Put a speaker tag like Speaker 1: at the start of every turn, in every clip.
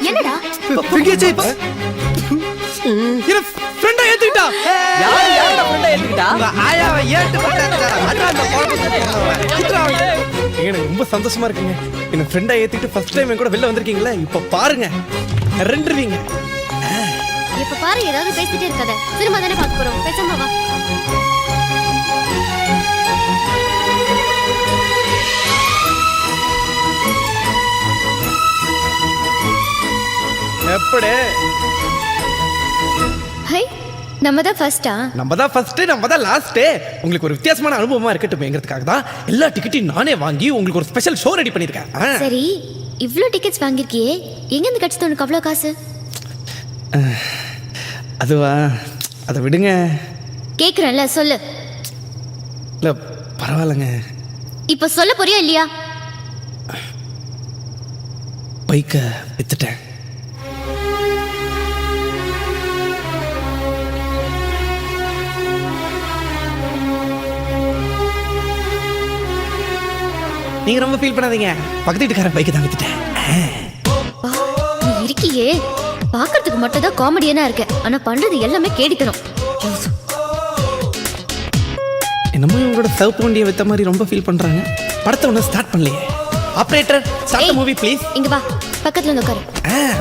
Speaker 1: என்னடா
Speaker 2: ஃப்ரெண்டா ஏத்துக்கிட்டா
Speaker 3: யாரா ஃப்ரெண்டா ஏத்துக்கிட்டா
Speaker 2: ஆயாவை எனக்கு ரொம்ப சந்தோஷமா இருக்குங்க. என்ன ஃப்ரெண்டா ஏத்துக்கிட்டு ஃபர்ஸ்ட் டைம் கூட வெளில வந்திருக்கீங்களா? இப்ப பாருங்க ரெண்டுவீங்க.
Speaker 1: இப்ப பாரு ஏதாவது பேசிட்டே இருக்காத. சினிமா தானே பார்க்க போறோம். பேசாம வா.
Speaker 2: எப்படி
Speaker 1: ஹை நம்ம தான் ஃபர்ஸ்டா?
Speaker 2: நம்ம தான் ஃபர்ஸ்ட், நம்ம தான் லாஸ்ட். உங்களுக்கு ஒரு வித்தியாசமான அனுபவமா இருக்கட்டும்ங்கிறதுக்காக தான் எல்லா டிக்கெட்டையும் நானே வாங்கி உங்களுக்கு ஒரு ஸ்பெஷல் ஷோ ரெடி பண்ணிருக்கேன்.
Speaker 1: சரி, இவ்ளோ டிக்கெட்ஸ் வாங்கிருக்கியே, எங்க இருந்து கிடைச்சது உனக்கு அவ்வளவு காசு?
Speaker 2: அதுவா, அதை விடுங்க.
Speaker 1: கேக்குறேன்ல, சொல்லு.
Speaker 2: இல்ல பரவாயில்லைங்க.
Speaker 1: இப்ப சொல்ல போறியா இல்லையா?
Speaker 2: பைக்க வித்துட்டேன். நீங்க ரொம்ப ஃபீல் பண்ணாதீங்க, பக்கத்து வீட்டுக்காரன் பைக்கு தான் வித்துட்டேன்.
Speaker 1: நீ இருக்கியே, பாக்கிறதுக்கு மட்டும் தான் காமெடியனா இருக்க, ஆனா பண்றது எல்லாமே கேடித்தனம்.
Speaker 2: என்னமோ இவங்களோட சவுப்பு வண்டியை வித்த மாதிரி ரொம்ப ஃபீல் பண்றாங்க. படத்தை ஒன்றும் ஸ்டார்ட் பண்ணலையே. Operator start the movie please.
Speaker 1: இங்க வா, பக்கத்துல வந்து உட்காரு.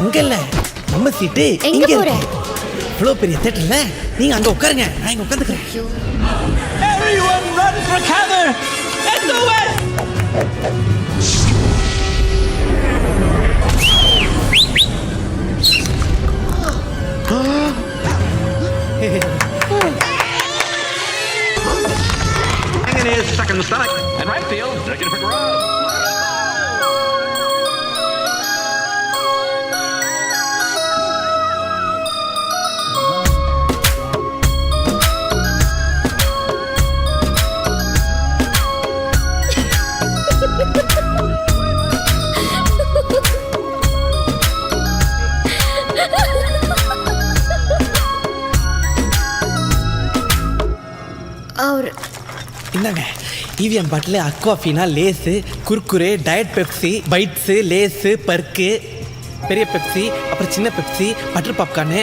Speaker 2: அங்க இல்ல, நம்ம சீட்டு
Speaker 1: எங்க போற?
Speaker 2: இவ்வளோ பெரிய தியேட்டர்ல நீங்க அங்க உட்காருங்க, நான் இங்க உட்காந்துக்கிறேன்.
Speaker 3: Everyone run for cover and go away.
Speaker 4: And it is stuck in the stomach. And right field, taking it for growth.
Speaker 2: இந்தாங்க EVM bottle Aquafina, Lay's, Kurkure, diet Pepsi, bites, Lay's, பர்க்கு, பெரிய பெப்சி, அப்புறம் சின்ன பெப்சி, பட்டர் பாப்கார்னு.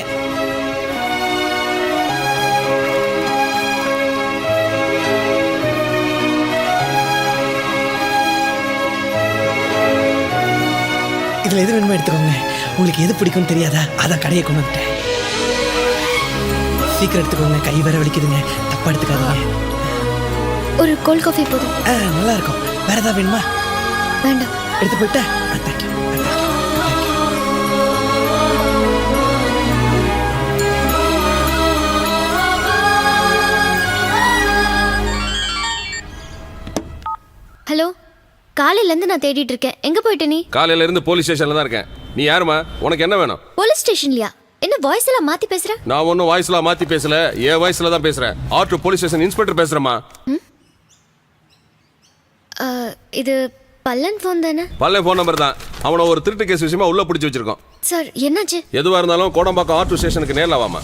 Speaker 2: இதில் எது வேணுமோ எடுத்துக்கோங்க. உங்களுக்கு எது பிடிக்கும்னு தெரியாதா? அதான் கடையை கொண்டு வந்துட்டேன். சீக்கிரம் எடுத்துக்கோங்க, கை வர வலிக்குதுங்க, தப்பா எடுத்துக்காதீங்க.
Speaker 1: ஒரு கோல்ட் காஃபி போதும்.
Speaker 2: நல்லா இருக்கும். வேற ஏதாவது வேணுமா?
Speaker 1: வேண்டாம்.
Speaker 2: எடுத்து போயிட்டேன். தேங்க்யூ.
Speaker 1: ஹலோ, காலையில இருந்து நான் தேடிட்டு இருக்கேன். எங்க போயிட்ட நீ?
Speaker 5: காலையில இருந்து போலீஸ் ஸ்டேஷன்ல தான் இருக்கேன். நீ யாருமா? உனக்கு என்ன வேணும்?
Speaker 1: போலீஸ் ஸ்டேஷன்லயா? என்ன வாய்ஸ் எல்லாம் மாத்தி பேசுற?
Speaker 5: நான் ஒன்னும் வாய்ஸ்ல மாத்தி பேசல, என் வாய்ஸ்ல தான் பேசுறேன். ஆர்ட் போலீஸ் ஸ்டேஷன் இன்ஸ்பெக்டர் பேசுறேமா.
Speaker 1: இது பல்லன் ஃபோன் தானே?
Speaker 5: பல்லன் ஃபோன் நம்பர் தான். அவனை ஒரு திருட்டு கேஸ் விஷயமா உள்ள பிடிச்சி வச்சிருக்கோம்.
Speaker 1: சார், என்னாச்சு?
Speaker 5: எதுவா இருந்தாலும் கோடம்பாக்கம் ஆர்ட் ஸ்டேஷனுக்கு நேர்ல வாமா.